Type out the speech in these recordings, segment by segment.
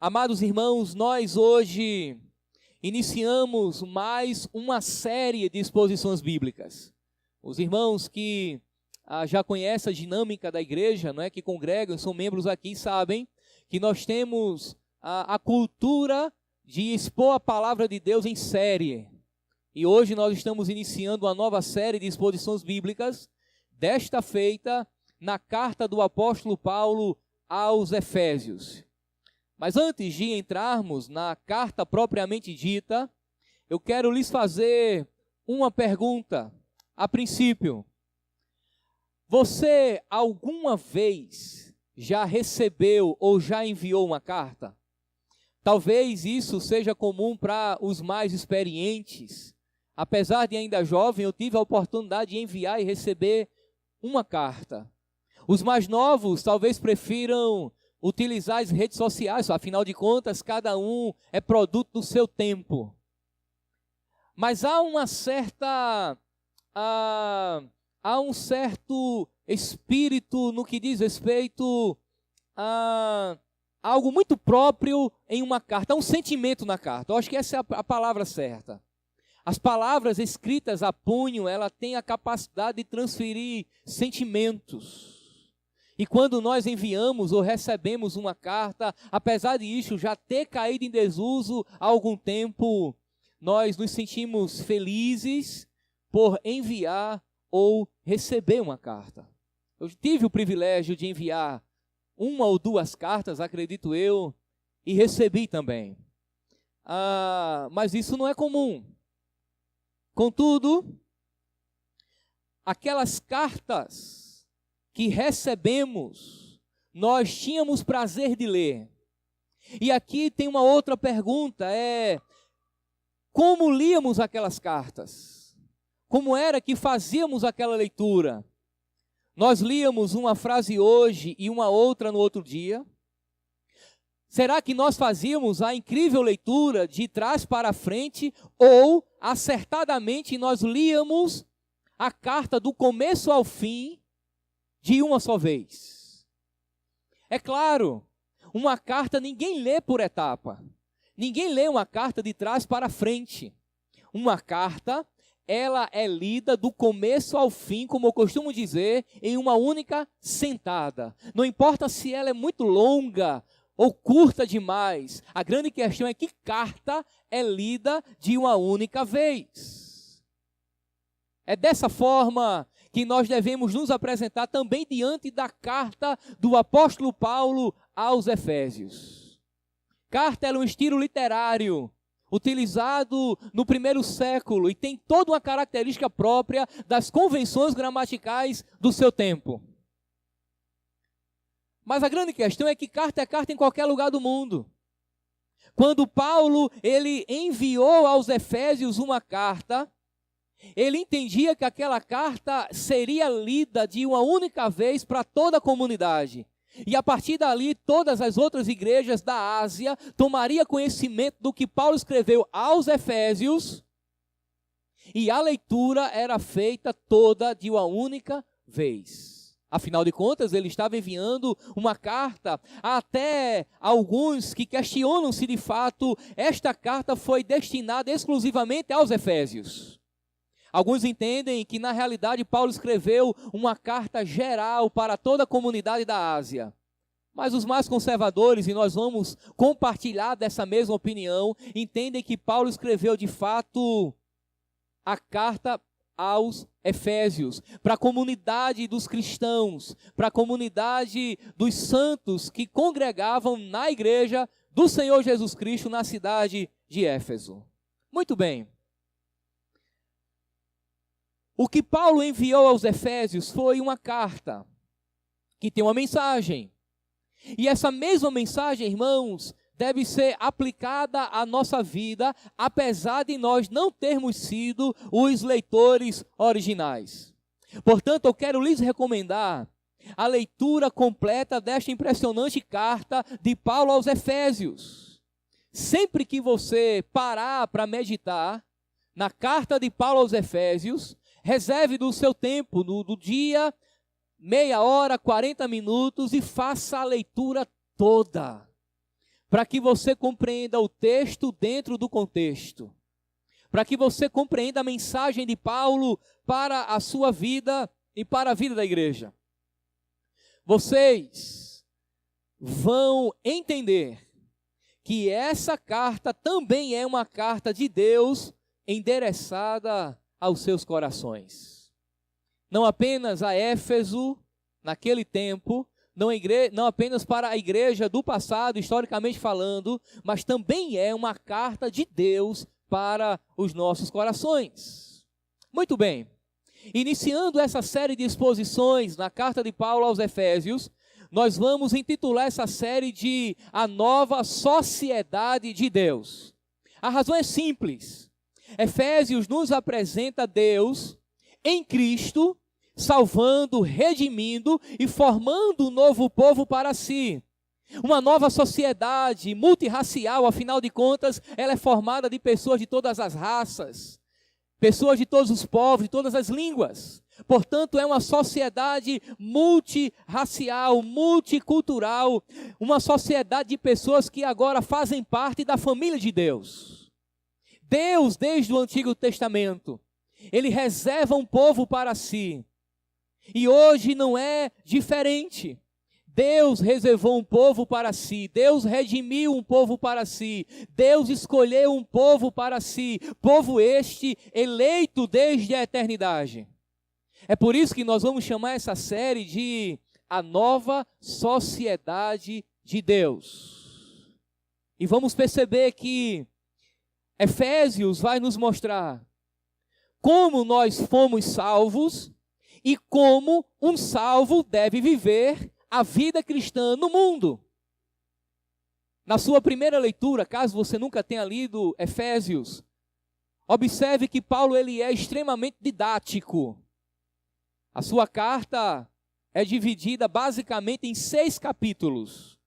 Amados irmãos, nós hoje iniciamos mais uma série de exposições bíblicas. Os irmãos que já conhecem a dinâmica da igreja, não é, que congregam, são membros aqui, sabem que nós temos a cultura de expor a palavra de Deus em série. E hoje nós estamos iniciando uma nova série de exposições bíblicas, desta feita na carta do apóstolo Paulo aos Efésios. Mas antes de entrarmos na carta propriamente dita, eu quero lhes fazer uma pergunta. A princípio, você alguma vez já recebeu ou já enviou uma carta? Talvez isso seja comum para os mais experientes. Apesar de ainda jovem, eu tive a oportunidade de enviar e receber uma carta. Os mais novos talvez prefiram utilizar as redes sociais, afinal de contas, cada um é produto do seu tempo. Mas há uma certa, há um certo espírito no que diz respeito a algo muito próprio em uma carta, há um sentimento na carta. Eu acho que essa é a palavra certa. As palavras escritas a punho, ela tem a capacidade de transferir sentimentos. E quando nós enviamos ou recebemos uma carta, apesar disso já ter caído em desuso há algum tempo, nós nos sentimos felizes por enviar ou receber uma carta. Eu tive o privilégio de enviar uma ou duas cartas, acredito eu, e recebi também. Mas isso não é comum. Contudo, aquelas cartas que recebemos, nós tínhamos prazer de ler. E aqui tem uma outra pergunta, como líamos aquelas cartas? Como era que fazíamos aquela leitura? Nós líamos uma frase hoje e uma outra no outro dia? Será que nós fazíamos a incrível leitura de trás para frente ou, acertadamente, nós líamos a carta do começo ao fim de uma só vez? É claro, uma carta ninguém lê por etapa. Ninguém lê uma carta de trás para frente. Uma carta, ela é lida do começo ao fim, como eu costumo dizer, em uma única sentada. Não importa se ela é muito longa ou curta demais. A grande questão é que carta é lida de uma única vez. É dessa forma que nós devemos nos apresentar também diante da carta do apóstolo Paulo aos Efésios. Carta é um estilo literário utilizado no primeiro século e tem toda uma característica própria das convenções gramaticais do seu tempo. Mas a grande questão é que carta é carta em qualquer lugar do mundo. Quando Paulo ele enviou aos Efésios uma carta, ele entendia que aquela carta seria lida de uma única vez para toda a comunidade. E a partir dali, todas as outras igrejas da Ásia tomariam conhecimento do que Paulo escreveu aos Efésios, e a leitura era feita toda de uma única vez. Afinal de contas, ele estava enviando uma carta até alguns que questionam se de fato esta carta foi destinada exclusivamente aos Efésios. Alguns entendem que, na realidade, Paulo escreveu uma carta geral para toda a comunidade da Ásia. Mas os mais conservadores, e nós vamos compartilhar dessa mesma opinião, entendem que Paulo escreveu, de fato, a carta aos Efésios, para a comunidade dos cristãos, para a comunidade dos santos que congregavam na igreja do Senhor Jesus Cristo na cidade de Éfeso. Muito bem. O que Paulo enviou aos Efésios foi uma carta que tem uma mensagem. E essa mesma mensagem, irmãos, deve ser aplicada à nossa vida, apesar de nós não termos sido os leitores originais. Portanto, eu quero lhes recomendar a leitura completa desta impressionante carta de Paulo aos Efésios. Sempre que você parar para meditar na carta de Paulo aos Efésios, reserve do seu tempo, do dia, meia hora, 40 minutos, e faça a leitura toda. para que você compreenda o texto dentro do contexto, para que você compreenda a mensagem de Paulo para a sua vida e para a vida da igreja. Vocês vão entender que essa carta também é uma carta de Deus endereçada aos seus corações. Não apenas a Éfeso, naquele tempo, não apenas para a igreja do passado, historicamente falando, mas também é uma carta de Deus para os nossos corações. Muito bem, iniciando essa série de exposições na carta de Paulo aos Efésios, nós vamos intitular essa série de A Nova Sociedade de Deus. A razão é simples. Efésios nos apresenta Deus em Cristo, salvando, redimindo e formando um novo povo para si. Uma nova sociedade multirracial, afinal de contas, ela é formada de pessoas de todas as raças, pessoas de todos os povos, de todas as línguas. Portanto, é uma sociedade multirracial, multicultural, uma sociedade de pessoas que agora fazem parte da família de Deus. Deus, desde o Antigo Testamento, Ele reserva um povo para si. E hoje não é diferente. Deus reservou um povo para si, Deus redimiu um povo para si, Deus escolheu um povo para si, povo este eleito desde a eternidade. É por isso que nós vamos chamar essa série de A Nova Sociedade de Deus. E vamos perceber que Efésios vai nos mostrar como nós fomos salvos e como um salvo deve viver a vida cristã no mundo. Na sua primeira leitura, caso você nunca tenha lido Efésios, observe que Paulo ele é extremamente didático. A sua carta é dividida basicamente em 6 capítulos.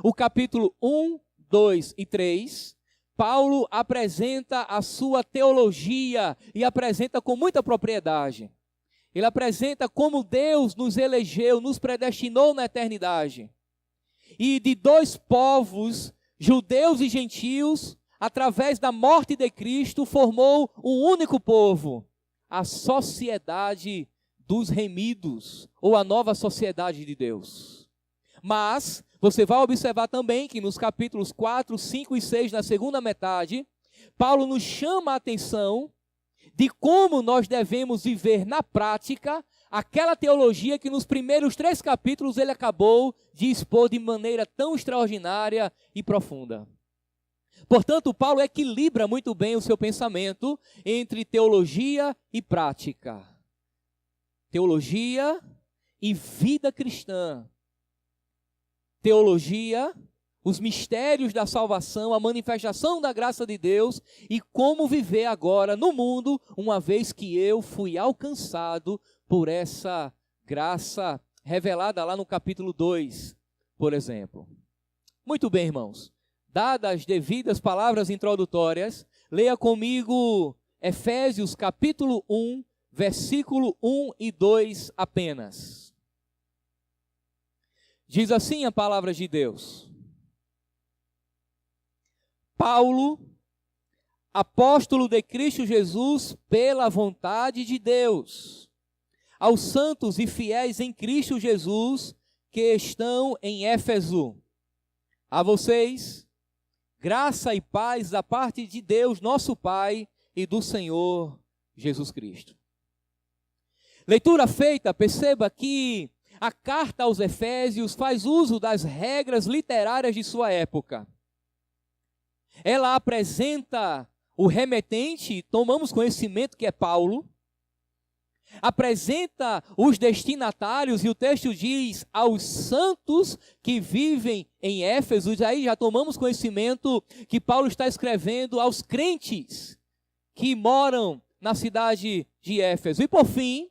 O capítulo 1, 2 e 3, Paulo apresenta a sua teologia e apresenta com muita propriedade. Ele apresenta como Deus nos elegeu, nos predestinou na eternidade. E de 2 povos, judeus e gentios, através da morte de Cristo, formou um único povo, a sociedade dos remidos, ou a nova sociedade de Deus. Mas você vai observar também que nos capítulos 4, 5 e 6, na segunda metade, Paulo nos chama a atenção de como nós devemos viver na prática aquela teologia que nos primeiros 3 capítulos ele acabou de expor de maneira tão extraordinária e profunda. Portanto, Paulo equilibra muito bem o seu pensamento entre teologia e prática. Teologia e vida cristã. Teologia, os mistérios da salvação, a manifestação da graça de Deus e como viver agora no mundo, uma vez que eu fui alcançado por essa graça revelada lá no capítulo 2, por exemplo. Muito bem, irmãos. Dadas as devidas palavras introdutórias, leia comigo Efésios capítulo 1, versículo 1 e 2 apenas. Diz assim a palavra de Deus: Paulo, apóstolo de Cristo Jesus, pela vontade de Deus, aos santos e fiéis em Cristo Jesus, que estão em Éfeso. A vocês, graça e paz da parte de Deus, nosso Pai, e do Senhor Jesus Cristo. Leitura feita, perceba que a carta aos Efésios faz uso das regras literárias de sua época. Ela apresenta o remetente, tomamos conhecimento que é Paulo, apresenta os destinatários, e o texto diz aos santos que vivem em Éfeso, e aí já tomamos conhecimento que Paulo está escrevendo aos crentes que moram na cidade de Éfeso. E por fim,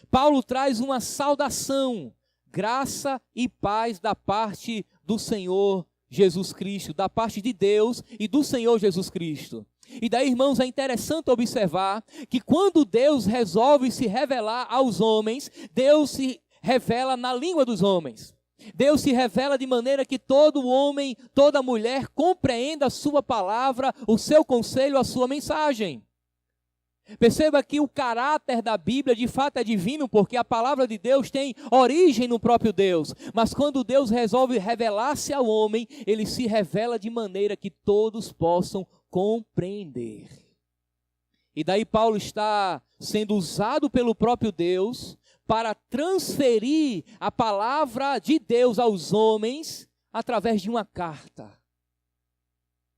Paulo traz uma saudação, graça e paz da parte do Senhor Jesus Cristo, da parte de Deus e do Senhor Jesus Cristo. E daí, irmãos, é interessante observar que quando Deus resolve se revelar aos homens, Deus se revela na língua dos homens. Deus se revela de maneira que todo homem, toda mulher compreenda a sua palavra, o seu conselho, a sua mensagem. Perceba que o caráter da Bíblia de fato é divino, porque a palavra de Deus tem origem no próprio Deus. Mas quando Deus resolve revelar-se ao homem, ele se revela de maneira que todos possam compreender. E daí Paulo está sendo usado pelo próprio Deus para transferir a palavra de Deus aos homens através de uma carta.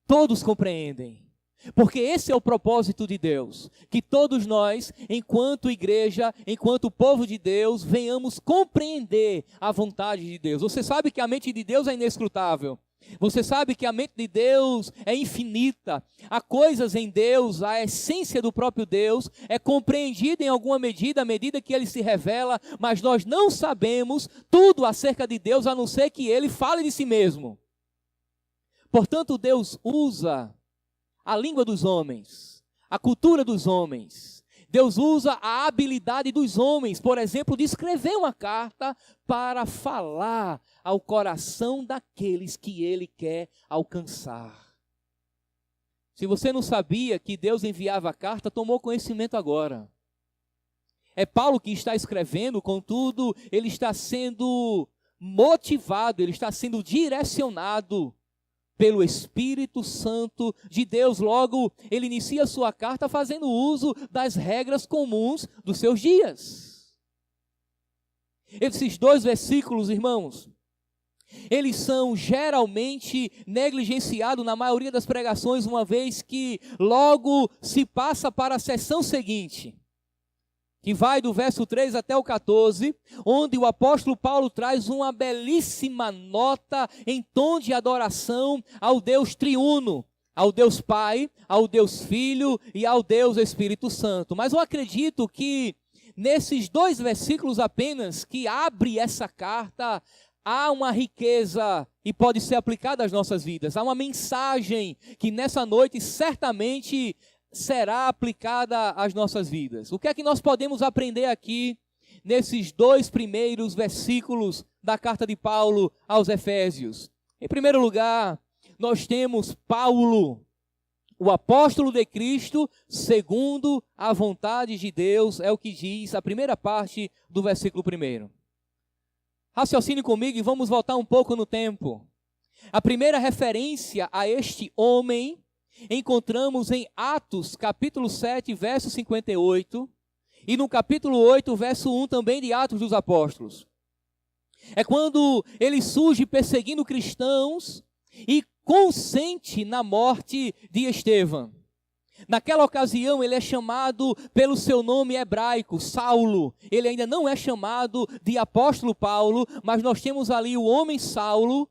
Todos compreendem, porque esse é o propósito de Deus, que todos nós, enquanto igreja, enquanto povo de Deus, venhamos compreender a vontade de Deus. Você sabe que a mente de Deus é inescrutável. Você sabe que a mente de Deus é infinita. Há coisas em Deus, a essência do próprio Deus é compreendida em alguma medida, à medida que Ele se revela, mas nós não sabemos tudo acerca de Deus, a não ser que Ele fale de si mesmo. Portanto, Deus usa a língua dos homens, a cultura dos homens. Deus usa a habilidade dos homens, por exemplo, de escrever uma carta para falar ao coração daqueles que Ele quer alcançar. Se você não sabia que Deus enviava a carta, tomou conhecimento agora. É Paulo que está escrevendo, contudo, ele está sendo motivado, ele está sendo direcionado pelo Espírito Santo de Deus. Logo, ele inicia sua carta fazendo uso das regras comuns dos seus dias. Esses 2 versículos, irmãos, eles são geralmente negligenciados na maioria das pregações, uma vez que logo se passa para a seção seguinte, que vai do verso 3 até o 14, onde o apóstolo Paulo traz uma belíssima nota em tom de adoração ao Deus triuno, ao Deus Pai, ao Deus Filho e ao Deus Espírito Santo. Mas eu acredito que nesses 2 versículos apenas, que abre essa carta, há uma riqueza e pode ser aplicada às nossas vidas. Há uma mensagem que nessa noite certamente será aplicada às nossas vidas. O que é que nós podemos aprender aqui nesses 2 primeiros versículos da carta de Paulo aos Efésios? Em primeiro lugar, nós temos Paulo, o apóstolo de Cristo, segundo a vontade de Deus, é o que diz a primeira parte do versículo 1. Raciocine comigo e vamos voltar um pouco no tempo. A primeira referência a este homem encontramos em Atos, capítulo 7, verso 58, e no capítulo 8, verso 1 também de Atos dos Apóstolos. É quando ele surge perseguindo cristãos e consente na morte de Estevão. Naquela ocasião ele é chamado pelo seu nome hebraico, Saulo. Ele ainda não é chamado de apóstolo Paulo, mas nós temos ali o homem Saulo,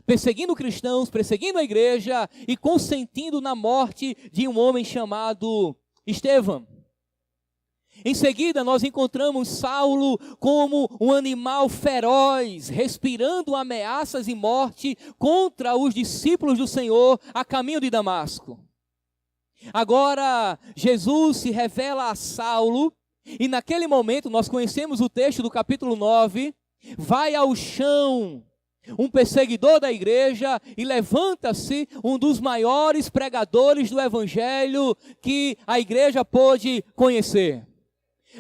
perseguindo cristãos, perseguindo a igreja e consentindo na morte de um homem chamado Estevão. Em seguida, nós encontramos Saulo como um animal feroz, respirando ameaças e morte contra os discípulos do Senhor a caminho de Damasco. Agora, Jesus se revela a Saulo e naquele momento, nós conhecemos o texto do capítulo 9, vai ao chão um perseguidor da igreja e levanta-se um dos maiores pregadores do evangelho que a igreja pôde conhecer.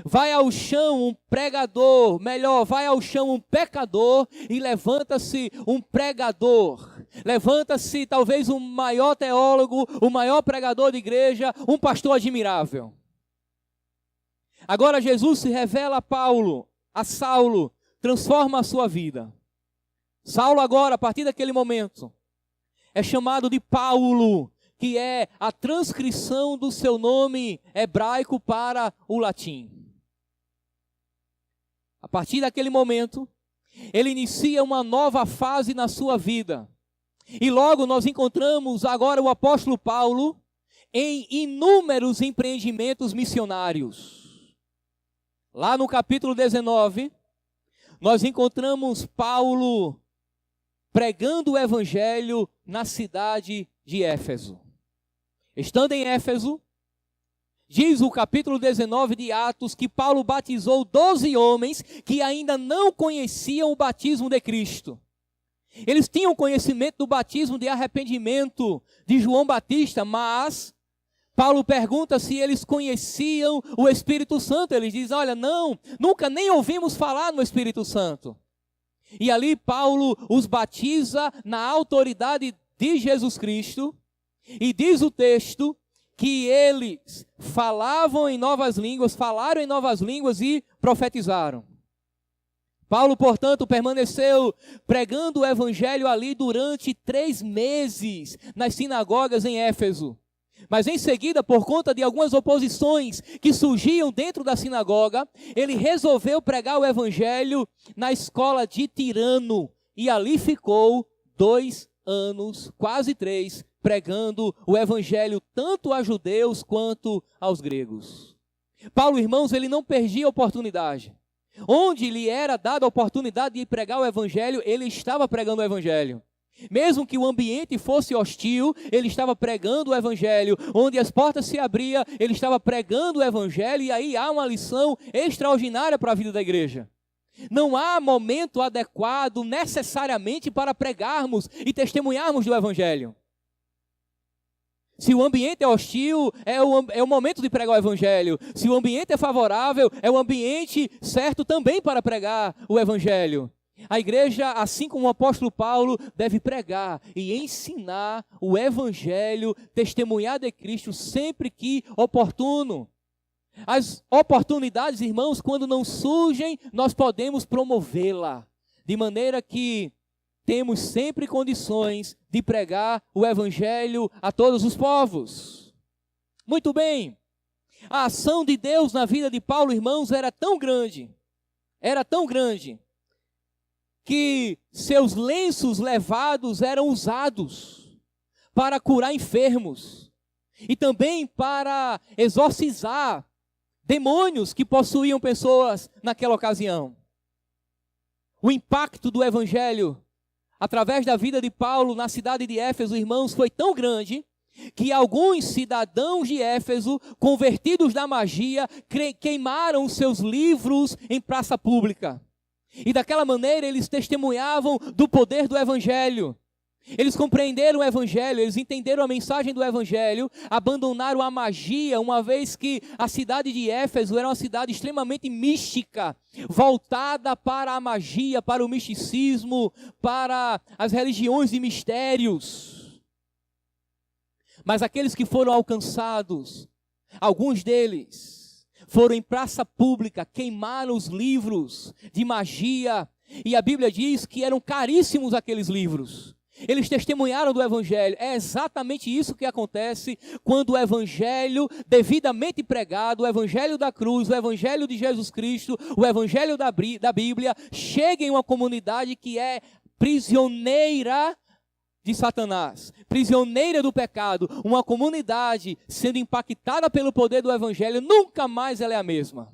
Vai ao chão um pregador, melhor, vai ao chão um pecador e levanta-se um pregador. Levanta-se talvez o maior teólogo, o maior pregador de igreja, um pastor admirável. Agora Jesus se revela a Saulo, transforma a sua vida. Saulo agora, a partir daquele momento, é chamado de Paulo, que é a transcrição do seu nome hebraico para o latim. A partir daquele momento, ele inicia uma nova fase na sua vida. E logo nós encontramos agora o apóstolo Paulo em inúmeros empreendimentos missionários. Lá no capítulo 19, nós encontramos Paulo pregando o evangelho na cidade de Éfeso. Estando em Éfeso, Diz o capítulo 19 de Atos que Paulo batizou 12 homens que ainda não conheciam o batismo de Cristo. Eles tinham conhecimento do batismo de arrependimento de João Batista, mas Paulo pergunta se eles conheciam o Espírito Santo. Eles dizem, olha, não, nunca nem ouvimos falar no Espírito Santo. E ali Paulo os batiza na autoridade de Jesus Cristo, e diz o texto que eles falaram em novas línguas e profetizaram. Paulo, portanto, permaneceu pregando o evangelho ali durante 3 meses nas sinagogas em Éfeso. Mas em seguida, por conta de algumas oposições que surgiam dentro da sinagoga, ele resolveu pregar o evangelho na escola de Tirano. E ali ficou 2 anos, quase 3, pregando o evangelho tanto a judeus quanto aos gregos. Paulo, irmãos, ele não perdia a oportunidade. Onde lhe era dada a oportunidade de pregar o evangelho, ele estava pregando o evangelho. Mesmo que o ambiente fosse hostil, ele estava pregando o evangelho. Onde as portas se abriam, ele estava pregando o evangelho. E aí há uma lição extraordinária para a vida da igreja. Não há momento adequado necessariamente para pregarmos e testemunharmos do evangelho. Se o ambiente é hostil, é o momento de pregar o evangelho. Se o ambiente é favorável, é o ambiente certo também para pregar o evangelho. A igreja, assim como o apóstolo Paulo, deve pregar e ensinar o evangelho, testemunhar de Cristo sempre que oportuno. As oportunidades, irmãos, quando não surgem, nós podemos promovê-la, de maneira que temos sempre condições de pregar o evangelho a todos os povos. Muito bem, a ação de Deus na vida de Paulo, irmãos, era tão grande, que seus lenços levados eram usados para curar enfermos e também para exorcizar demônios que possuíam pessoas naquela ocasião. O impacto do evangelho através da vida de Paulo na cidade de Éfeso, irmãos, foi tão grande que alguns cidadãos de Éfeso, convertidos da magia, queimaram seus livros em praça pública. E daquela maneira eles testemunhavam do poder do evangelho. Eles compreenderam o evangelho, eles entenderam a mensagem do evangelho, abandonaram a magia, uma vez que a cidade de Éfeso era uma cidade extremamente mística, voltada para a magia, para o misticismo, para as religiões de mistérios. Mas aqueles que foram alcançados, alguns deles foram em praça pública, queimaram os livros de magia, e a Bíblia diz que eram caríssimos aqueles livros. Eles testemunharam do evangelho. É exatamente isso que acontece quando o evangelho devidamente pregado, o evangelho da cruz, o evangelho de Jesus Cristo, o evangelho da Bíblia, chega em uma comunidade que é prisioneira de Satanás, prisioneira do pecado. Uma comunidade sendo impactada pelo poder do evangelho, nunca mais ela é a mesma.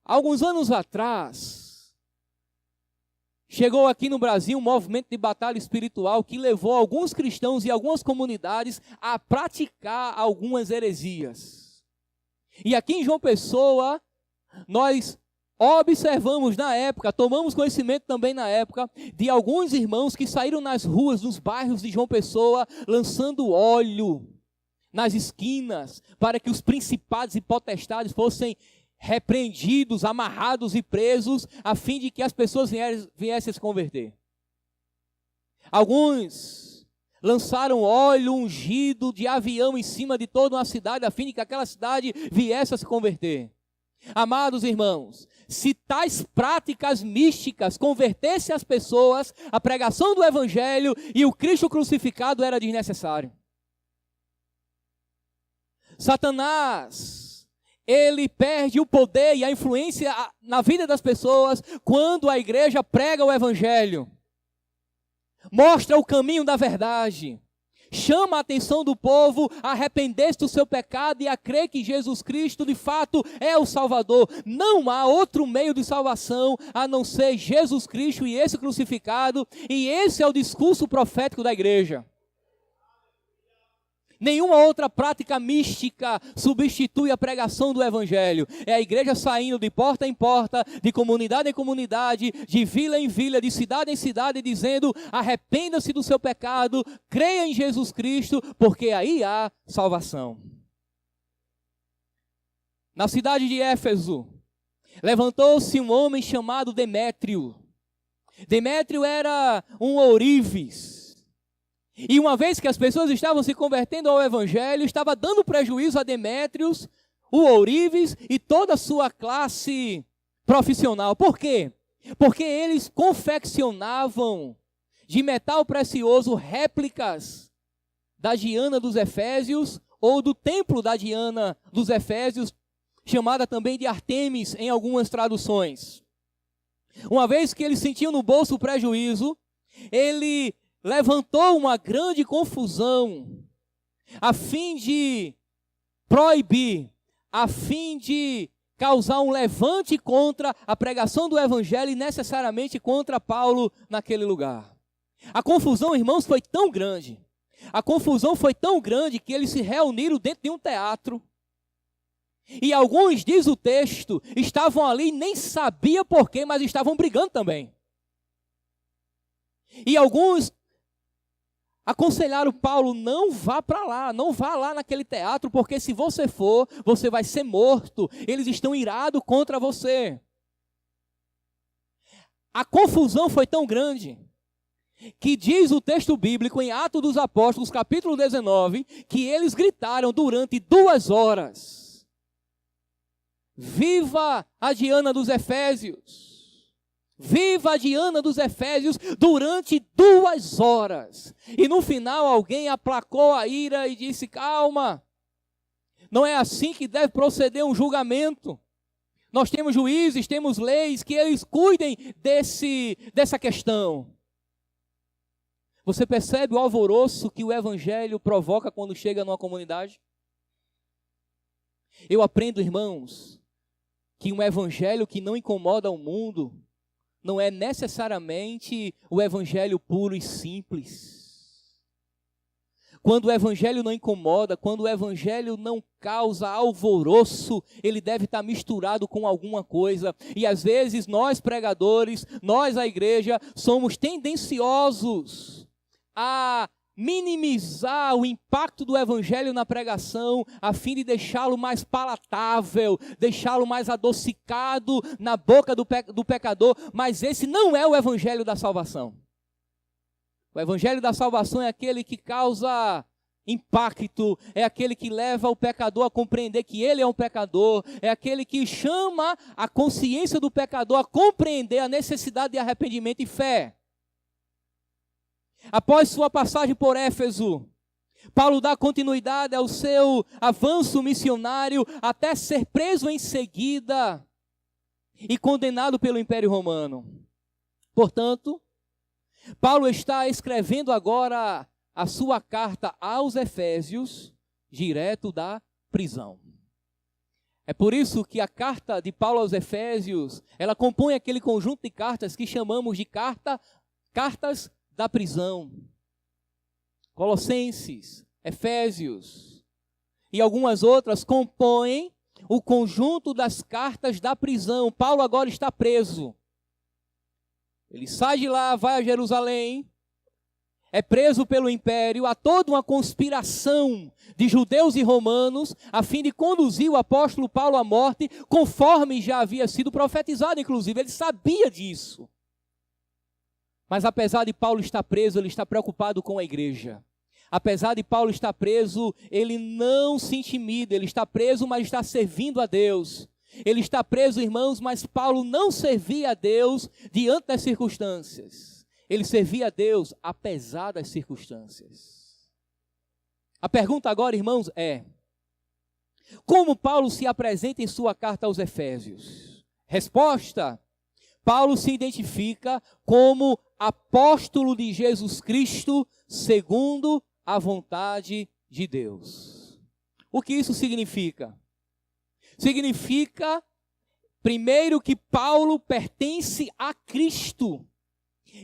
Alguns anos atrás, chegou aqui no Brasil um movimento de batalha espiritual que levou alguns cristãos e algumas comunidades a praticar algumas heresias. E aqui em João Pessoa, nós observamos na época, tomamos conhecimento também na época, de alguns irmãos que saíram nas ruas, nos bairros de João Pessoa, lançando óleo nas esquinas, para que os principados e potestades fossem repreendidos, amarrados e presos, a fim de que as pessoas viessem a se converter. Alguns lançaram óleo ungido de avião em cima de toda uma cidade, a fim de que aquela cidade viesse a se converter. Amados irmãos, se tais práticas místicas convertessem as pessoas, a pregação do evangelho e o Cristo crucificado era desnecessário. Satanás, ele perde o poder e a influência na vida das pessoas quando a igreja prega o evangelho. Mostra o caminho da verdade. Chama a atenção do povo a arrepender-se do seu pecado e a crer que Jesus Cristo de fato é o Salvador. Não há outro meio de salvação a não ser Jesus Cristo e esse crucificado. E esse é o discurso profético da igreja. Nenhuma outra prática mística substitui a pregação do Evangelho. É a igreja saindo de porta em porta, de comunidade em comunidade, de vila em vila, de cidade em cidade, dizendo: arrependa-se do seu pecado, creia em Jesus Cristo, porque aí há salvação. Na cidade de Éfeso, levantou-se um homem chamado Demétrio. Demétrio era um ourives. E uma vez que as pessoas estavam se convertendo ao Evangelho, estava dando prejuízo a Demétrios, o ourives e toda a sua classe profissional. Por quê? Porque eles confeccionavam de metal precioso réplicas da Diana dos Efésios ou do templo da Diana dos Efésios, chamada também de Artemis em algumas traduções. Uma vez que eles sentiam no bolso o prejuízo, ele levantou uma grande confusão, a fim de proibir, a fim de causar um levante contra a pregação do Evangelho e necessariamente contra Paulo naquele lugar. A confusão, irmãos, foi tão grande, que eles se reuniram dentro de um teatro, e alguns, diz o texto, estavam ali, nem sabia porquê, mas estavam brigando também. E alguns aconselharam Paulo: não vá para lá, não vá lá naquele teatro, porque se você for, você vai ser morto. Eles estão irados contra você. A confusão foi tão grande, que diz o texto bíblico em Atos dos Apóstolos, capítulo 19, que eles gritaram durante 2 horas: viva a Diana dos Efésios! Viva a Diana dos Efésios, durante 2 horas. E no final alguém aplacou a ira e disse: calma, não é assim que deve proceder um julgamento. Nós temos juízes, temos leis, que eles cuidem dessa questão. Você percebe o alvoroço que o Evangelho provoca quando chega numa comunidade? Eu aprendo, irmãos, que um Evangelho que não incomoda o mundo não é necessariamente o Evangelho puro e simples. Quando o Evangelho não incomoda, quando o Evangelho não causa alvoroço, ele deve estar misturado com alguma coisa. E às vezes nós pregadores, nós a igreja, somos tendenciosos a minimizar o impacto do Evangelho na pregação, a fim de deixá-lo mais palatável, deixá-lo mais adocicado na boca do pecador, mas esse não é o Evangelho da salvação. O Evangelho da salvação é aquele que causa impacto, é aquele que leva o pecador a compreender que ele é um pecador, é aquele que chama a consciência do pecador a compreender a necessidade de arrependimento e fé. Após sua passagem por Éfeso, Paulo dá continuidade ao seu avanço missionário até ser preso em seguida e condenado pelo Império Romano. Portanto, Paulo está escrevendo agora a sua carta aos Efésios direto da prisão. É por isso que a carta de Paulo aos Efésios, ela compõe aquele conjunto de cartas que chamamos de cartas da prisão. Colossenses, Efésios e algumas outras compõem o conjunto das cartas da prisão. Paulo agora está preso. Ele sai de lá, vai a Jerusalém, é preso pelo império. Há toda uma conspiração de judeus e romanos a fim de conduzir o apóstolo Paulo à morte, conforme já havia sido profetizado, inclusive. Ele sabia disso. Mas apesar de Paulo estar preso, ele está preocupado com a igreja. Apesar de Paulo estar preso, ele não se intimida. Ele está preso, mas está servindo a Deus. Ele está preso, irmãos, mas Paulo não servia a Deus diante das circunstâncias. Ele servia a Deus apesar das circunstâncias. A pergunta agora, irmãos, é: como Paulo se apresenta em sua carta aos Efésios? Resposta: Paulo se identifica como apóstolo de Jesus Cristo segundo a vontade de Deus. O que isso significa? Significa, primeiro, que Paulo pertence a Cristo.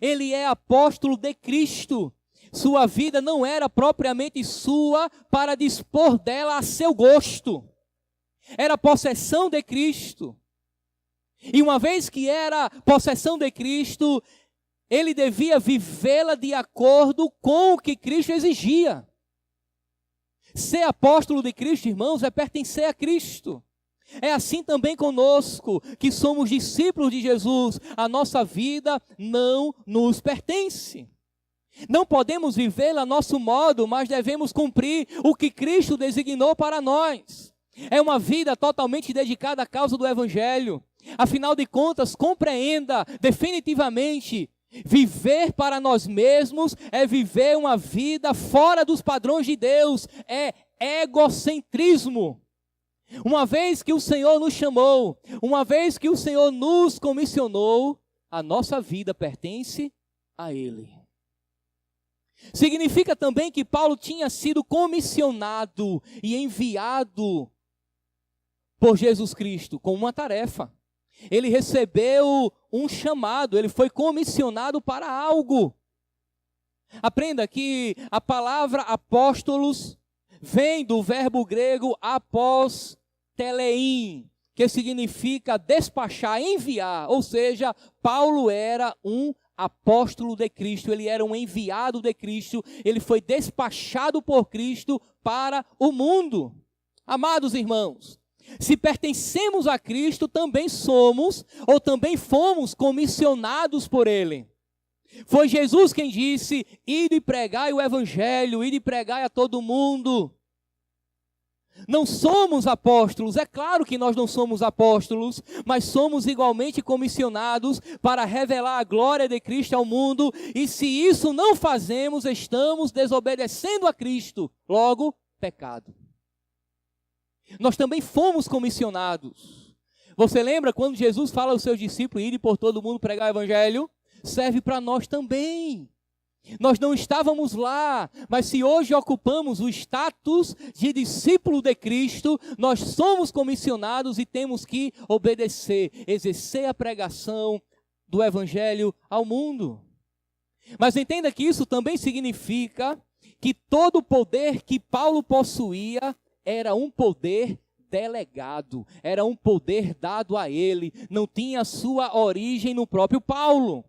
Ele é apóstolo de Cristo. Sua vida não era propriamente sua para dispor dela a seu gosto. Era possessão de Cristo. E uma vez que era possessão de Cristo, ele devia vivê-la de acordo com o que Cristo exigia. Ser apóstolo de Cristo, irmãos, é pertencer a Cristo. É assim também conosco, que somos discípulos de Jesus. A nossa vida não nos pertence. Não podemos vivê-la a nosso modo, mas devemos cumprir o que Cristo designou para nós. É uma vida totalmente dedicada à causa do Evangelho. Afinal de contas, compreenda definitivamente, viver para nós mesmos é viver uma vida fora dos padrões de Deus, é egocentrismo. Uma vez que o Senhor nos chamou, uma vez que o Senhor nos comissionou, a nossa vida pertence a Ele. Significa também que Paulo tinha sido comissionado e enviado por Jesus Cristo com uma tarefa. Ele recebeu um chamado, ele foi comissionado para algo. Aprenda que a palavra apóstolos vem do verbo grego apostelein, que significa despachar, enviar. Ou seja, Paulo era um apóstolo de Cristo, ele era um enviado de Cristo, ele foi despachado por Cristo para o mundo. Amados irmãos, se pertencemos a Cristo, também somos, ou também fomos comissionados por Ele. Foi Jesus quem disse, ide e pregai o Evangelho, ide e pregai a todo mundo. Não somos apóstolos, é claro que nós não somos apóstolos, mas somos igualmente comissionados para revelar a glória de Cristo ao mundo, e se isso não fazemos, estamos desobedecendo a Cristo, logo, pecado. Nós também fomos comissionados. Você lembra quando Jesus fala aos seus discípulos, ide por todo mundo pregar o Evangelho? Serve para nós também. Nós não estávamos lá, mas se hoje ocupamos o status de discípulo de Cristo, nós somos comissionados e temos que obedecer, exercer a pregação do Evangelho ao mundo. Mas entenda que isso também significa que todo o poder que Paulo possuía era um poder delegado, era um poder dado a ele, não tinha sua origem no próprio Paulo.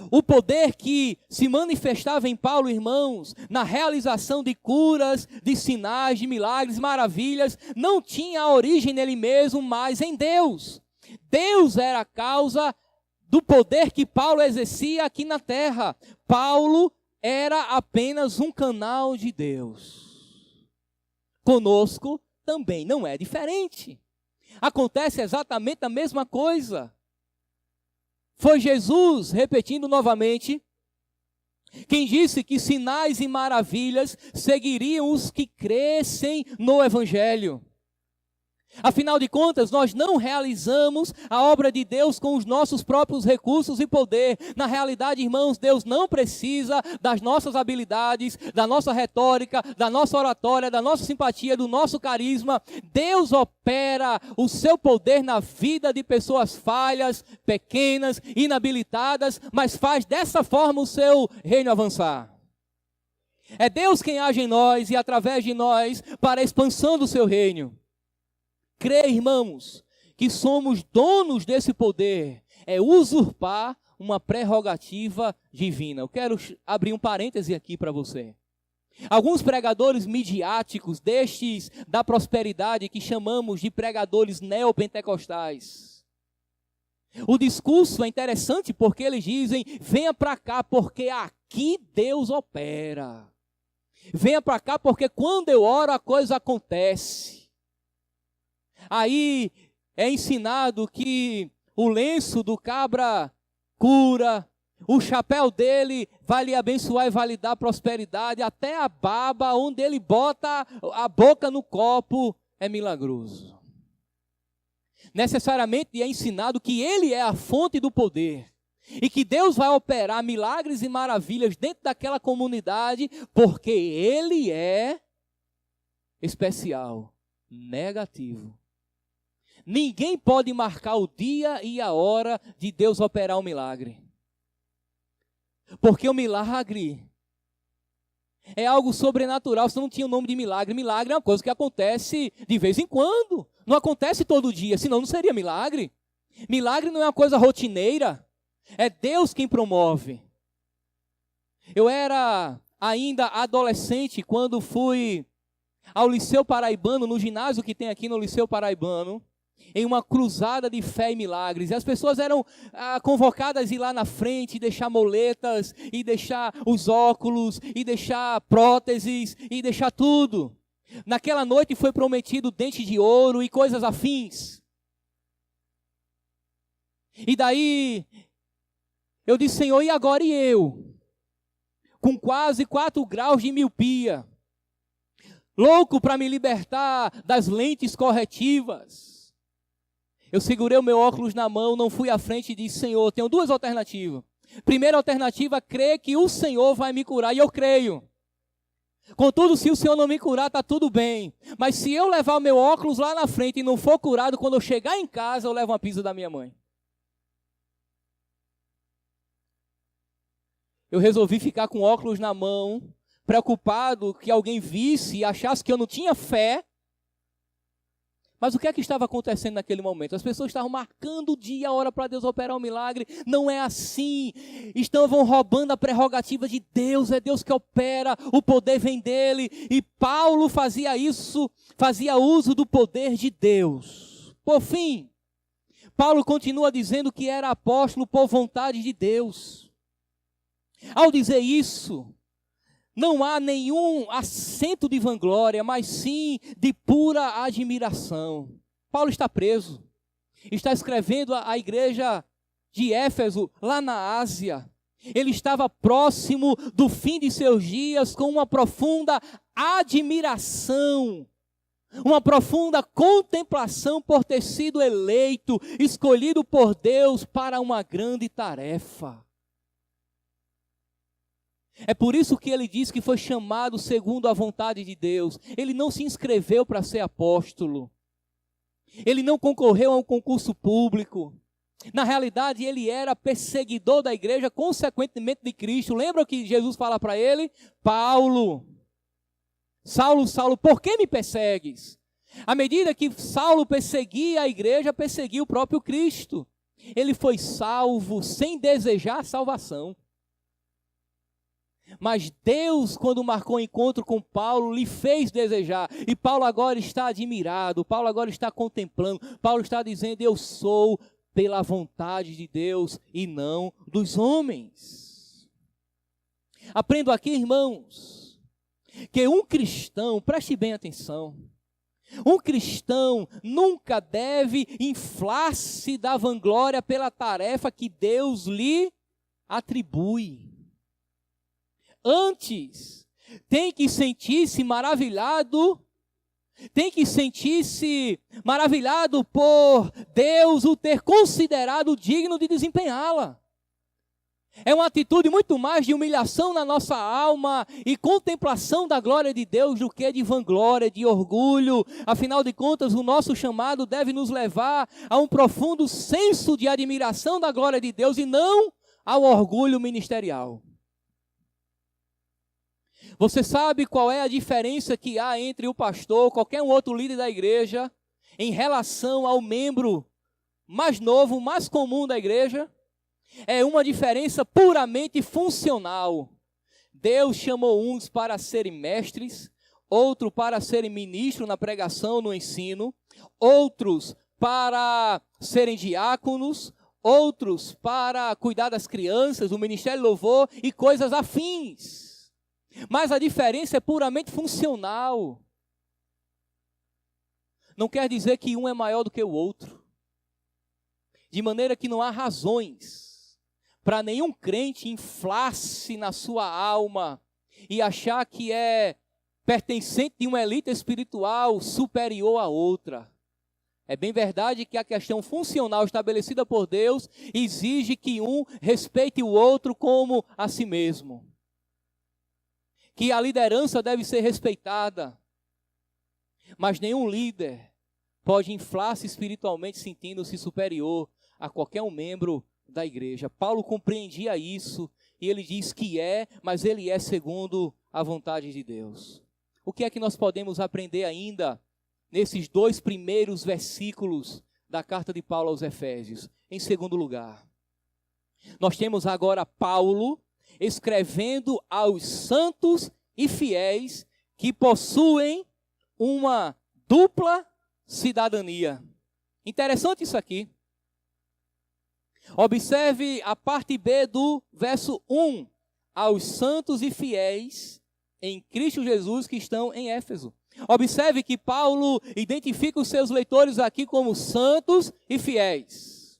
O poder que se manifestava em Paulo, irmãos, na realização de curas, de sinais, de milagres, maravilhas, não tinha origem nele mesmo, mas em Deus. Deus era a causa do poder que Paulo exercia aqui na terra. Paulo era apenas um canal de Deus. Conosco também não é diferente. Acontece exatamente a mesma coisa. Foi Jesus, repetindo novamente, quem disse que sinais e maravilhas seguiriam os que crescem no Evangelho. Afinal de contas, nós não realizamos a obra de Deus com os nossos próprios recursos e poder. Na realidade, irmãos, Deus não precisa das nossas habilidades, da nossa retórica, da nossa oratória, da nossa simpatia, do nosso carisma. Deus opera o seu poder na vida de pessoas falhas, pequenas, inabilitadas, mas faz dessa forma o seu reino avançar. É Deus quem age em nós e através de nós para a expansão do seu reino. Crer, irmãos, que somos donos desse poder é usurpar uma prerrogativa divina. Eu quero abrir um parêntese aqui para você. Alguns pregadores midiáticos, destes da prosperidade, que chamamos de pregadores neopentecostais. O discurso é interessante porque eles dizem, venha para cá porque aqui Deus opera. Venha para cá porque quando eu oro a coisa acontece. Aí é ensinado que o lenço do cabra cura, o chapéu dele vai lhe abençoar e vai lhe dar prosperidade, até a baba onde ele bota a boca no copo é milagroso. Necessariamente é ensinado que ele é a fonte do poder e que Deus vai operar milagres e maravilhas dentro daquela comunidade porque ele é especial, negativo. Ninguém pode marcar o dia e a hora de Deus operar um milagre. Porque o milagre é algo sobrenatural, senão não tinha o nome de milagre. Milagre é uma coisa que acontece de vez em quando. Não acontece todo dia, senão não seria milagre. Milagre não é uma coisa rotineira. É Deus quem promove. Eu era ainda adolescente quando fui ao Liceu Paraibano, no ginásio que tem aqui no Liceu Paraibano, em uma cruzada de fé e milagres. E as pessoas eram convocadas a ir lá na frente, deixar moletas, e deixar os óculos, e deixar próteses, e deixar tudo. Naquela noite foi prometido dente de ouro e coisas afins. E daí, eu disse, Senhor, e agora e eu? Com quase 4 graus de miopia, louco para me libertar das lentes corretivas. Eu segurei o meu óculos na mão, não fui à frente e disse, Senhor, tenho 2 alternativas. Primeira alternativa, crer que o Senhor vai me curar, e eu creio. Contudo, se o Senhor não me curar, está tudo bem. Mas se eu levar o meu óculos lá na frente e não for curado, quando eu chegar em casa, eu levo uma pizza da minha mãe. Eu resolvi ficar com óculos na mão, preocupado que alguém visse e achasse que eu não tinha fé. Mas o que é que estava acontecendo naquele momento? As pessoas estavam marcando o dia, a hora para Deus operar um milagre. Não é assim. Estavam roubando a prerrogativa de Deus. É Deus que opera, o poder vem dele. E Paulo fazia isso, fazia uso do poder de Deus. Por fim, Paulo continua dizendo que era apóstolo por vontade de Deus. Ao dizer isso, não há nenhum acento de vanglória, mas sim de pura admiração. Paulo está preso, está escrevendo à igreja de Éfeso, lá na Ásia. Ele estava próximo do fim de seus dias com uma profunda admiração, uma profunda contemplação por ter sido eleito, escolhido por Deus para uma grande tarefa. É por isso que ele diz que foi chamado segundo a vontade de Deus. Ele não se inscreveu para ser apóstolo. Ele não concorreu a um concurso público. Na realidade, ele era perseguidor da igreja, consequentemente de Cristo. Lembra que Jesus fala para ele? Paulo, Saulo, Saulo, por que me persegues? À medida que Saulo perseguia a igreja, perseguia o próprio Cristo. Ele foi salvo sem desejar a salvação. Mas Deus, quando marcou o encontro com Paulo, lhe fez desejar. E Paulo agora está admirado, Paulo agora está contemplando. Paulo está dizendo, eu sou pela vontade de Deus e não dos homens. Aprendo aqui, irmãos, que um cristão, preste bem atenção, um cristão nunca deve inflar-se da vanglória pela tarefa que Deus lhe atribui. Antes, tem que sentir-se maravilhado por Deus o ter considerado digno de desempenhá-la. É uma atitude muito mais de humilhação na nossa alma e contemplação da glória de Deus do que de vanglória, de orgulho. Afinal de contas, o nosso chamado deve nos levar a um profundo senso de admiração da glória de Deus e não ao orgulho ministerial. Você sabe qual é a diferença que há entre o pastor, qualquer um outro líder da igreja, em relação ao membro mais novo, mais comum da igreja? É uma diferença puramente funcional. Deus chamou uns para serem mestres, outros para serem ministros na pregação, no ensino, outros para serem diáconos, outros para cuidar das crianças, o ministério de louvor e coisas afins. Mas a diferença é puramente funcional. Não quer dizer que um é maior do que o outro. De maneira que não há razões para nenhum crente inflar-se na sua alma e achar que é pertencente de uma elite espiritual superior à outra. É bem verdade que a questão funcional estabelecida por Deus exige que um respeite o outro como a si mesmo. Que a liderança deve ser respeitada, mas nenhum líder pode inflar-se espiritualmente sentindo-se superior a qualquer um membro da igreja. Paulo compreendia isso e ele diz que mas ele é segundo a vontade de Deus. O que é que nós podemos aprender ainda nesses 2 primeiros versículos da carta de Paulo aos Efésios? Em segundo lugar, nós temos agora Paulo escrevendo aos santos e fiéis que possuem uma dupla cidadania. Interessante isso aqui. Observe a parte B do verso 1. Aos santos e fiéis em Cristo Jesus que estão em Éfeso. Observe que Paulo identifica os seus leitores aqui como santos e fiéis.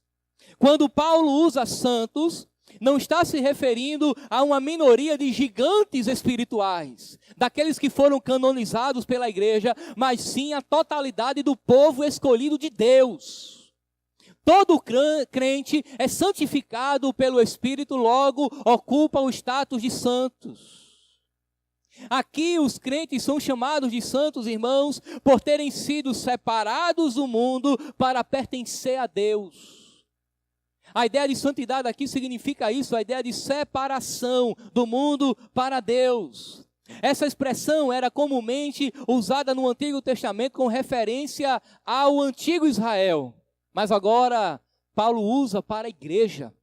Quando Paulo usa santos, não está se referindo a uma minoria de gigantes espirituais, daqueles que foram canonizados pela igreja, mas sim a totalidade do povo escolhido de Deus. Todo crente é santificado pelo Espírito, logo ocupa o status de santos. Aqui os crentes são chamados de santos, irmãos, por terem sido separados do mundo para pertencer a Deus. A ideia de santidade aqui significa isso, a ideia de separação do mundo para Deus. Essa expressão era comumente usada no Antigo Testamento com referência ao antigo Israel. Mas agora Paulo usa para a igreja.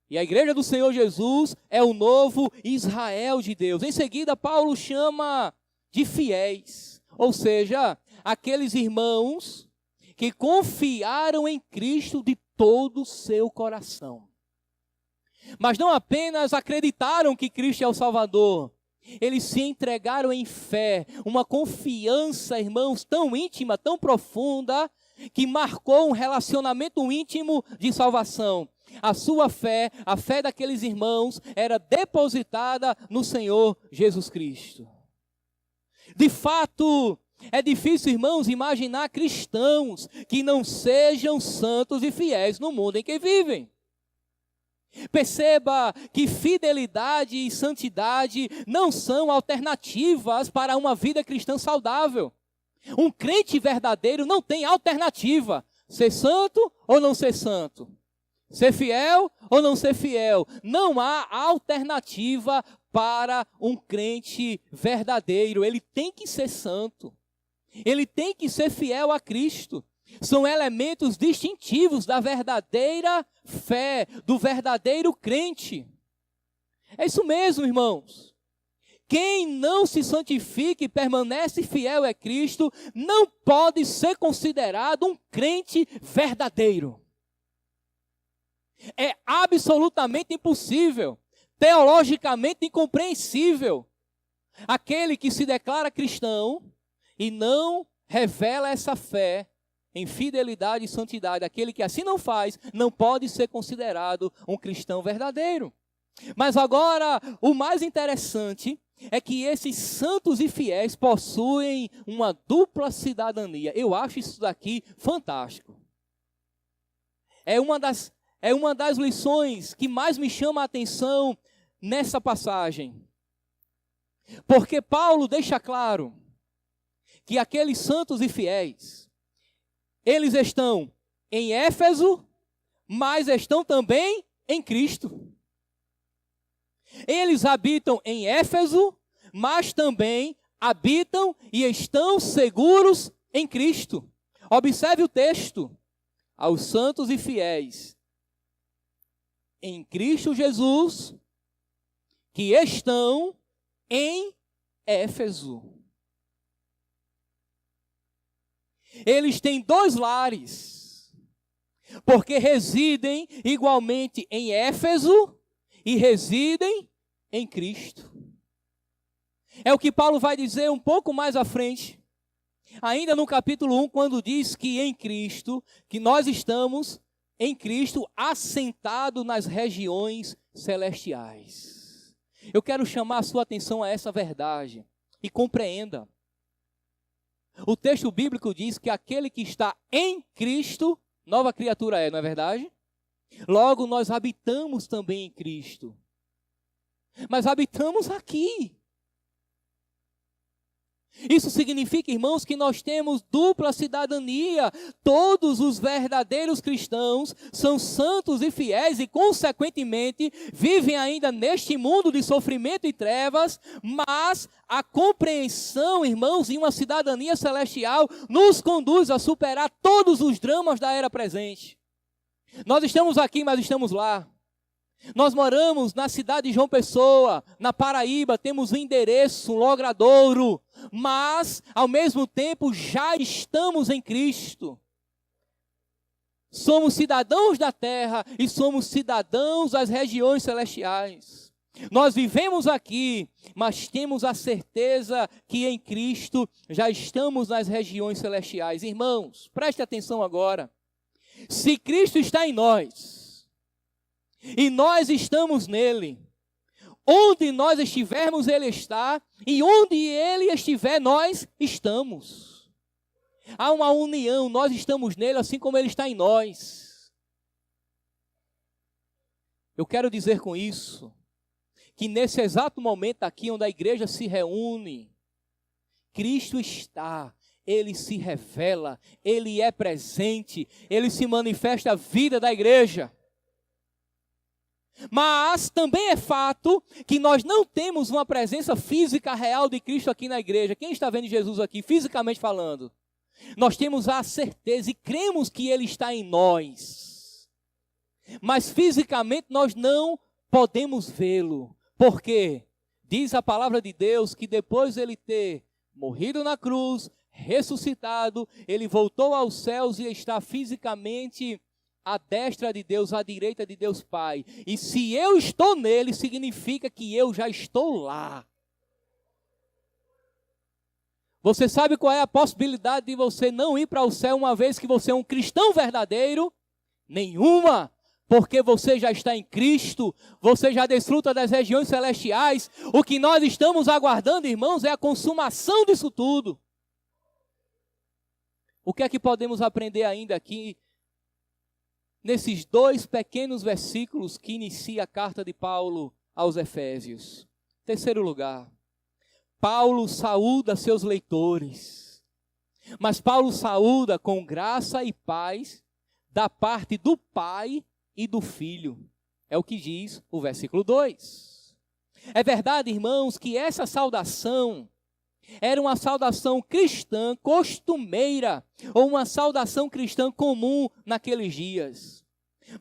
E a igreja do Senhor Jesus é o novo Israel de Deus. Em seguida, Paulo chama de fiéis, ou seja, aqueles irmãos que confiaram em Cristo de todo o seu coração. Mas não apenas acreditaram que Cristo é o Salvador, eles se entregaram em fé, uma confiança, irmãos, tão íntima, tão profunda, que marcou um relacionamento íntimo de salvação. A sua fé, a fé daqueles irmãos, era depositada no Senhor Jesus Cristo. De fato, é difícil, irmãos, imaginar cristãos que não sejam santos e fiéis no mundo em que vivem. Perceba que fidelidade e santidade não são alternativas para uma vida cristã saudável. Um crente verdadeiro não tem alternativa. Ser santo ou não ser santo. Ser fiel ou não ser fiel. Não há alternativa para um crente verdadeiro. Ele tem que ser santo. Ele tem que ser fiel a Cristo. São elementos distintivos da verdadeira fé, do verdadeiro crente. É isso mesmo, irmãos. Quem não se santifica e permanece fiel a Cristo, não pode ser considerado um crente verdadeiro. É absolutamente impossível, teologicamente incompreensível, aquele que se declara cristão e não revela essa fé em fidelidade e santidade. Aquele que assim não faz, não pode ser considerado um cristão verdadeiro. Mas agora, o mais interessante é que esses santos e fiéis possuem uma dupla cidadania. Eu acho isso daqui fantástico. É uma das lições que mais me chama a atenção nessa passagem. Porque Paulo deixa claro que aqueles santos e fiéis, eles estão em Éfeso, mas estão também em Cristo. Eles habitam em Éfeso, mas também habitam e estão seguros em Cristo. Observe o texto. Aos santos e fiéis em Cristo Jesus, que estão em Éfeso. Eles têm 2 lares, porque residem igualmente em Éfeso e residem em Cristo. É o que Paulo vai dizer um pouco mais à frente, ainda no capítulo 1, quando diz que em Cristo, que nós estamos em Cristo assentado nas regiões celestiais. Eu quero chamar a sua atenção a essa verdade e compreenda. O texto bíblico diz que aquele que está em Cristo, nova criatura é, não é verdade? Logo, nós habitamos também em Cristo. Mas habitamos aqui. Isso significa, irmãos, que nós temos dupla cidadania. Todos os verdadeiros cristãos são santos e fiéis e, consequentemente, vivem ainda neste mundo de sofrimento e trevas, mas a compreensão, irmãos, de uma cidadania celestial nos conduz a superar todos os dramas da era presente. Nós estamos aqui, mas estamos lá. Nós moramos na cidade de João Pessoa, na Paraíba, temos um endereço, um logradouro, mas, ao mesmo tempo, já estamos em Cristo. Somos cidadãos da terra e somos cidadãos das regiões celestiais. Nós vivemos aqui, mas temos a certeza que em Cristo já estamos nas regiões celestiais. Irmãos, preste atenção agora. Se Cristo está em nós, e nós estamos nele, onde nós estivermos, ele está, e onde ele estiver, nós estamos. Há uma união, nós estamos nele, assim como ele está em nós. Eu quero dizer com isso, que nesse exato momento aqui, onde a igreja se reúne, Cristo está, ele se revela, ele é presente, ele se manifesta a vida da igreja. Mas também é fato que nós não temos uma presença física real de Cristo aqui na igreja. Quem está vendo Jesus aqui, fisicamente falando? Nós temos a certeza e cremos que Ele está em nós. Mas fisicamente nós não podemos vê-lo. Por quê? Diz a palavra de Deus que depois de Ele ter morrido na cruz, ressuscitado, Ele voltou aos céus e está fisicamente à destra de Deus, à direita de Deus Pai. E se eu estou nele, significa que eu já estou lá. Você sabe qual é a possibilidade de você não ir para o céu uma vez que você é um cristão verdadeiro? Nenhuma, porque você já está em Cristo, você já desfruta das regiões celestiais. O que nós estamos aguardando, irmãos, é a consumação disso tudo. O que é que podemos aprender ainda aqui nesses 2 pequenos versículos que inicia a carta de Paulo aos Efésios? Terceiro lugar, Paulo saúda seus leitores, mas Paulo saúda com graça e paz da parte do Pai e do Filho. É o que diz o versículo 2. É verdade, irmãos, que essa saudação era uma saudação cristã costumeira, ou uma saudação cristã comum naqueles dias.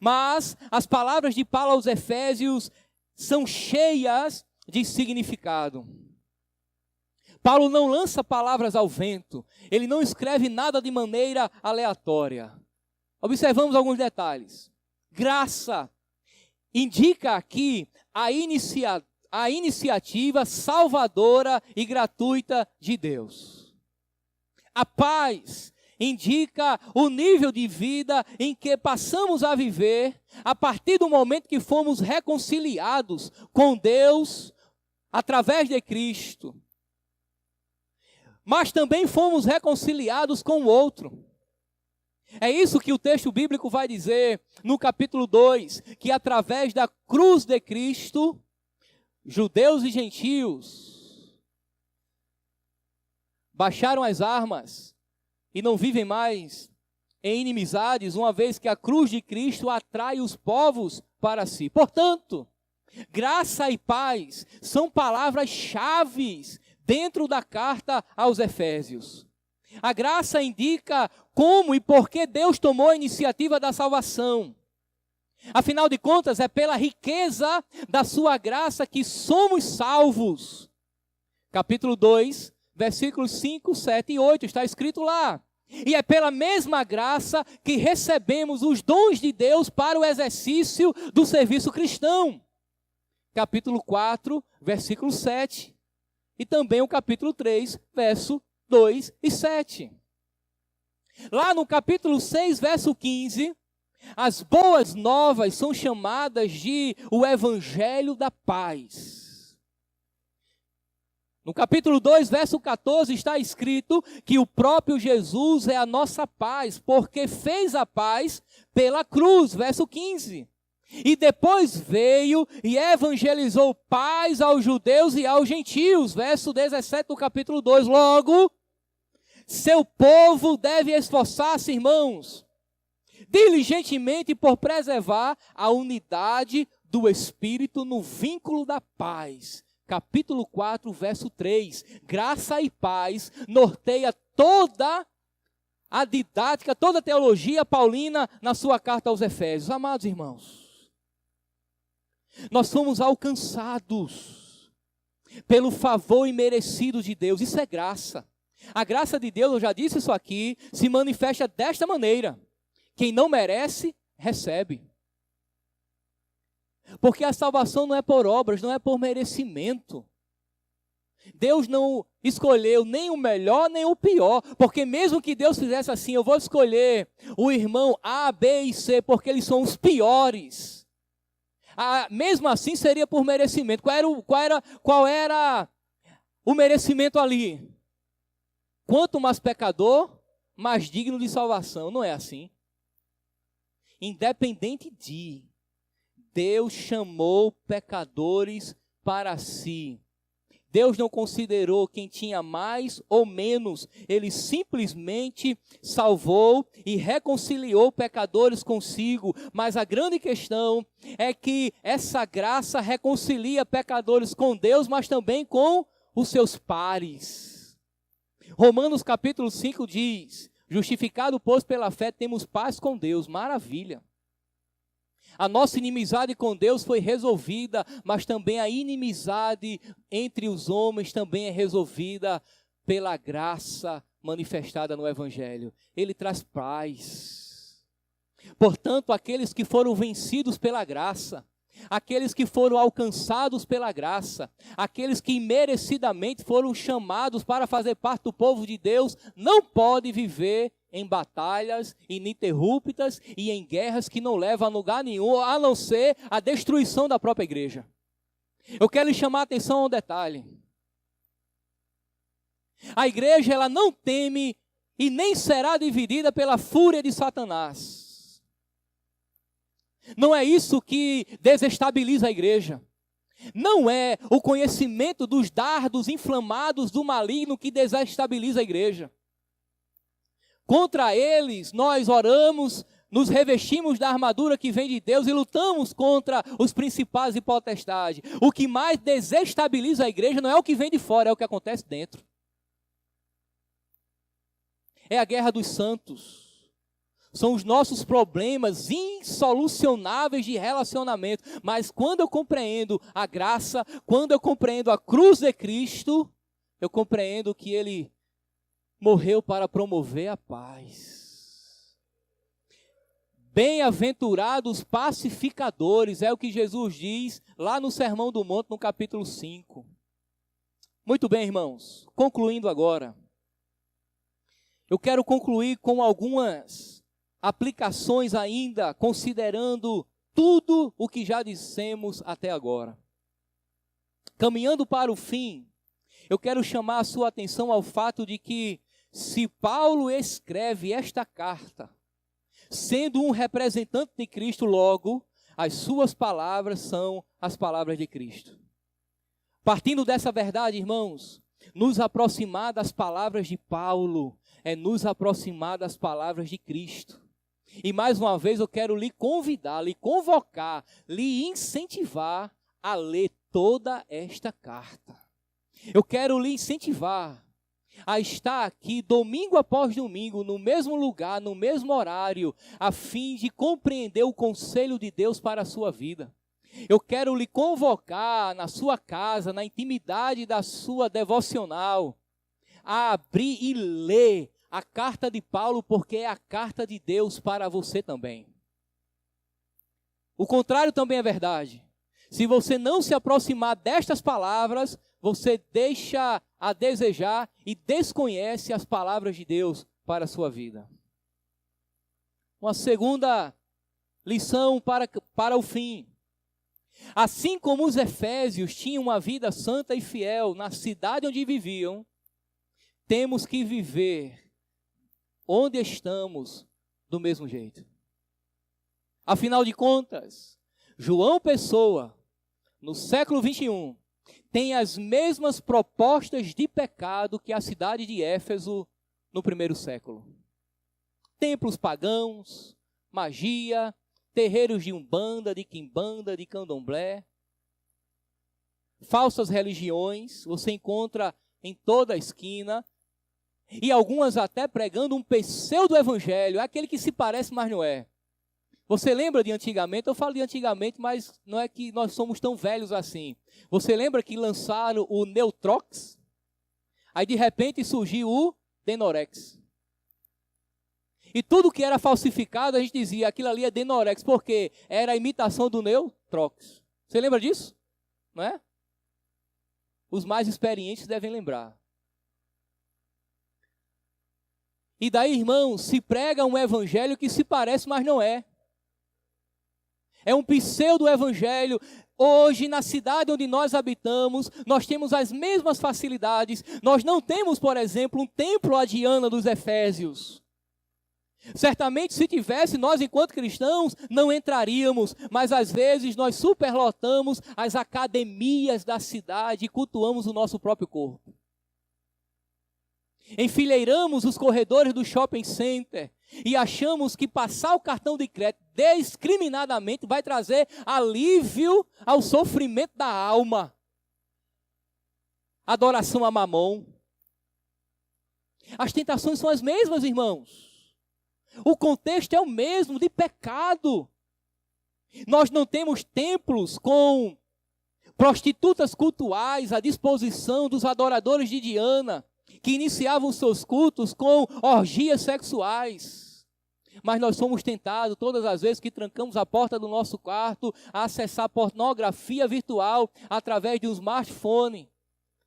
Mas as palavras de Paulo aos Efésios são cheias de significado. Paulo não lança palavras ao vento, ele não escreve nada de maneira aleatória. Observamos alguns detalhes. Graça indica aqui a iniciativa salvadora e gratuita de Deus. A paz indica o nível de vida em que passamos a viver a partir do momento que fomos reconciliados com Deus através de Cristo. Mas também fomos reconciliados com o outro. É isso que o texto bíblico vai dizer no capítulo 2, que através da cruz de Cristo, judeus e gentios baixaram as armas e não vivem mais em inimizades, uma vez que a cruz de Cristo atrai os povos para si. Portanto, graça e paz são palavras-chave dentro da carta aos Efésios. A graça indica como e por que Deus tomou a iniciativa da salvação. Afinal de contas, é pela riqueza da sua graça que somos salvos. Capítulo 2, versículos 5, 7 e 8, está escrito lá. E é pela mesma graça que recebemos os dons de Deus para o exercício do serviço cristão. Capítulo 4, versículo 7. E também o capítulo 3, verso 2 e 7. Lá no capítulo 6, verso 15, as boas novas são chamadas de o Evangelho da Paz. No capítulo 2, verso 14, está escrito que o próprio Jesus é a nossa paz, porque fez a paz pela cruz, verso 15. E depois veio e evangelizou paz aos judeus e aos gentios. Verso 17 do capítulo 2. Logo, seu povo deve esforçar-se, irmãos, diligentemente por preservar a unidade do Espírito no vínculo da paz. Capítulo 4, verso 3. Graça e paz norteia toda a didática, toda a teologia paulina na sua carta aos Efésios. Amados irmãos, nós somos alcançados pelo favor imerecido de Deus. Isso é graça. A graça de Deus, eu já disse isso aqui, se manifesta desta maneira. Quem não merece, recebe. Porque a salvação não é por obras, não é por merecimento. Deus não escolheu nem o melhor, nem o pior. Porque mesmo que Deus fizesse assim, eu vou escolher o irmão A, B e C, porque eles são os piores. Mesmo assim seria por merecimento. Qual era o merecimento ali? Quanto mais pecador, mais digno de salvação. Não é assim. Independente de, Deus chamou pecadores para si. Deus não considerou quem tinha mais ou menos. Ele simplesmente salvou e reconciliou pecadores consigo. Mas a grande questão é que essa graça reconcilia pecadores com Deus, mas também com os seus pares. Romanos capítulo 5 diz: justificado, pois, pela fé, temos paz com Deus. Maravilha. A nossa inimizade com Deus foi resolvida, mas também a inimizade entre os homens também é resolvida pela graça manifestada no Evangelho. Ele traz paz. Portanto, aqueles que foram vencidos pela graça, aqueles que foram alcançados pela graça, aqueles que imerecidamente foram chamados para fazer parte do povo de Deus, não podem viver em batalhas ininterruptas e em guerras que não levam a lugar nenhum, a não ser a destruição da própria igreja. Eu quero lhe chamar a atenção a um detalhe. A igreja, ela não teme e nem será dividida pela fúria de Satanás. Não é isso que desestabiliza a igreja. Não é o conhecimento dos dardos inflamados do maligno que desestabiliza a igreja. Contra eles, nós oramos, nos revestimos da armadura que vem de Deus e lutamos contra os principados e potestades. O que mais desestabiliza a igreja não é o que vem de fora, é o que acontece dentro. É a guerra dos santos. São os nossos problemas insolucionáveis de relacionamento. Mas quando eu compreendo a graça, quando eu compreendo a cruz de Cristo, eu compreendo que Ele morreu para promover a paz. Bem-aventurados pacificadores, é o que Jesus diz lá no Sermão do Monte, no capítulo 5. Muito bem, irmãos, concluindo agora. Eu quero concluir com algumas aplicações ainda, considerando tudo o que já dissemos até agora. Caminhando para o fim, eu quero chamar a sua atenção ao fato de que, se Paulo escreve esta carta, sendo um representante de Cristo, logo, as suas palavras são as palavras de Cristo. Partindo dessa verdade, irmãos, nos aproximar das palavras de Paulo é nos aproximar das palavras de Cristo. E mais uma vez eu quero lhe convidar, lhe convocar, lhe incentivar a ler toda esta carta. Eu quero lhe incentivar a estar aqui domingo após domingo, no mesmo lugar, no mesmo horário, a fim de compreender o conselho de Deus para a sua vida. Eu quero lhe convocar na sua casa, na intimidade da sua devocional, a abrir e ler a carta de Paulo, porque é a carta de Deus para você também. O contrário também é verdade. Se você não se aproximar destas palavras, você deixa a desejar e desconhece as palavras de Deus para a sua vida. Uma segunda lição para o fim. Assim como os efésios tinham uma vida santa e fiel na cidade onde viviam, temos que viver onde estamos do mesmo jeito. Afinal de contas, João Pessoa, no século 21, tem as mesmas propostas de pecado que a cidade de Éfeso no primeiro século. Templos pagãos, magia, terreiros de umbanda, de quimbanda, de candomblé, falsas religiões, você encontra em toda a esquina, e algumas até pregando um pseudo-evangelho, aquele que se parece, mas não é. Você lembra de antigamente? Eu falo de antigamente, mas não é que nós somos tão velhos assim. Você lembra que lançaram o Neutrox? Aí de repente surgiu o Denorex. E tudo que era falsificado, a gente dizia, aquilo ali é Denorex, porque era a imitação do Neutrox. Você lembra disso? Não é? Os mais experientes devem lembrar. E daí, irmãos, se prega um evangelho que se parece, mas não é. É um pseudo-evangelho. Hoje, na cidade onde nós habitamos, nós temos as mesmas facilidades. Nós não temos, por exemplo, um templo a Diana dos Efésios. Certamente, se tivesse, nós, enquanto cristãos, não entraríamos. Mas, às vezes, nós superlotamos as academias da cidade e cultuamos o nosso próprio corpo. Enfileiramos os corredores do shopping center e achamos que passar o cartão de crédito discriminadamente vai trazer alívio ao sofrimento da alma. Adoração a Mamon. As tentações são as mesmas, irmãos. O contexto é o mesmo, de pecado. Nós não temos templos com prostitutas cultuais à disposição dos adoradores de Diana, que iniciavam seus cultos com orgias sexuais. Mas nós somos tentados todas as vezes que trancamos a porta do nosso quarto a acessar pornografia virtual através de um smartphone,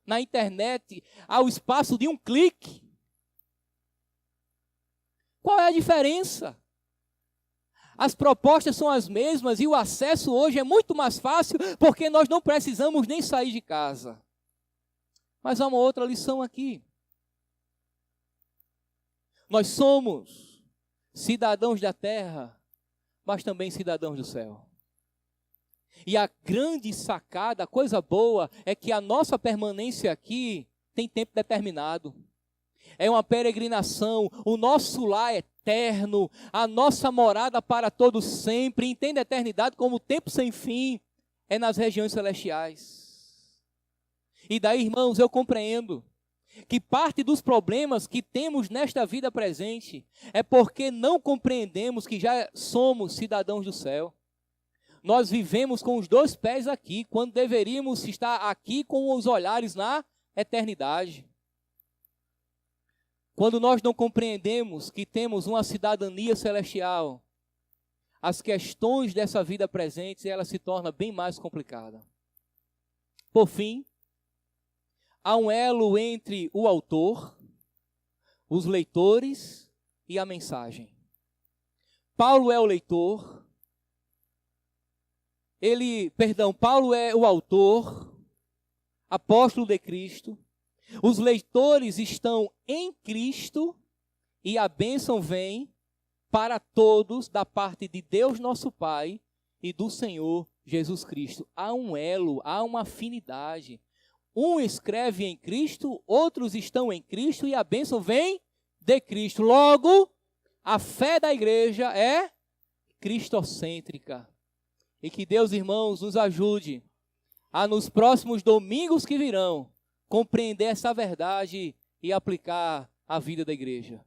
na internet, ao espaço de um clique. Qual é a diferença? As propostas são as mesmas e o acesso hoje é muito mais fácil porque nós não precisamos nem sair de casa. Mas há uma outra lição aqui. Nós somos cidadãos da terra, mas também cidadãos do céu. E a grande sacada, a coisa boa, é que a nossa permanência aqui tem tempo determinado. É uma peregrinação, o nosso lar é eterno, a nossa morada para todo sempre, entende a eternidade como tempo sem fim, é nas regiões celestiais. E daí, irmãos, eu compreendo que parte dos problemas que temos nesta vida presente é porque não compreendemos que já somos cidadãos do céu. Nós vivemos com os dois pés aqui, quando deveríamos estar aqui com os olhares na eternidade. Quando nós não compreendemos que temos uma cidadania celestial, as questões dessa vida presente, ela se torna bem mais complicada. Por fim, há um elo entre o autor, os leitores e a mensagem. Paulo é o leitor, Paulo é o autor, apóstolo de Cristo. Os leitores estão em Cristo e a bênção vem para todos da parte de Deus nosso Pai e do Senhor Jesus Cristo. Há um elo, há uma afinidade. Um escreve em Cristo, outros estão em Cristo e a bênção vem de Cristo. Logo, a fé da igreja é cristocêntrica. E que Deus, irmãos, nos ajude a nos próximos domingos que virão compreender essa verdade e aplicar à vida da igreja.